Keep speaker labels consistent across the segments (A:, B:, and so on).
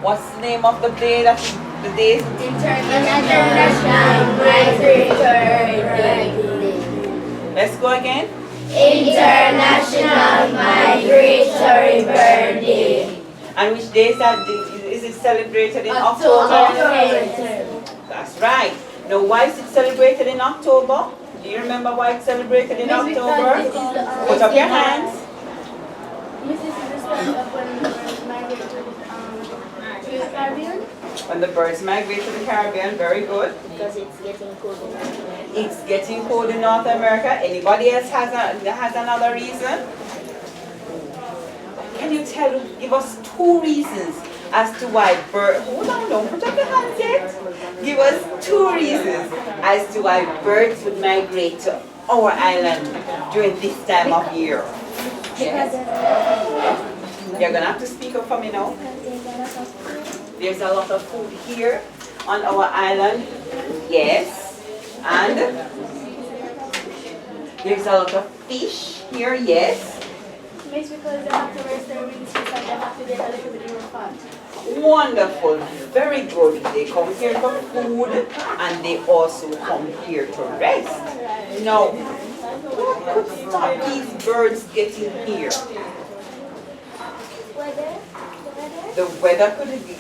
A: What's the name of the day that the day?
B: International Migratory Day.
A: Let's go again.
B: International Migratory Bird Day.
A: And which day is that? Is it celebrated in October? That's right. Now, why is it celebrated in October? Do you remember why it's celebrated in October? Put up your hands. When the birds migrate to the Caribbean, very good.
B: Because it's getting cold in North America.
A: It's getting cold in North America. Anybody else has another reason? Can you give us 2 reasons as to why birds, hold on, don't put up your hands yet. Give us 2 reasons as to why birds would migrate to our island during this time of year. Yes. You're going to have to speak up for me now. There's a lot of food here on our island. Yes. And there's a lot of fish here. Yes.
C: It's because they have to rest their wings and they have to get a little bit more fat.
A: Wonderful. Very good. They come here for food and they also come here to rest. Now, what could stop these birds getting here? The weather could be.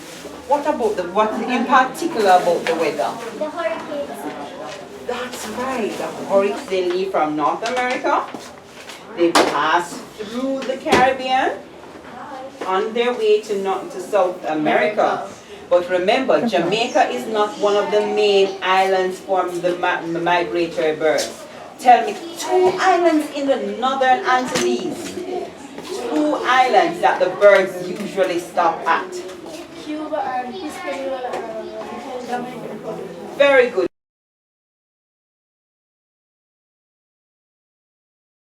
A: What in particular about the weather?
C: The hurricanes.
A: That's right. The hurricanes, they leave from North America. They pass through the Caribbean on their way to South America. But remember, Jamaica is not one of the main islands for the migratory birds. Tell me 2 islands in the Northern Antilles. 2 islands that the birds usually stop at.
C: Cuba and Hispaniola and Jamaica.
A: Very good.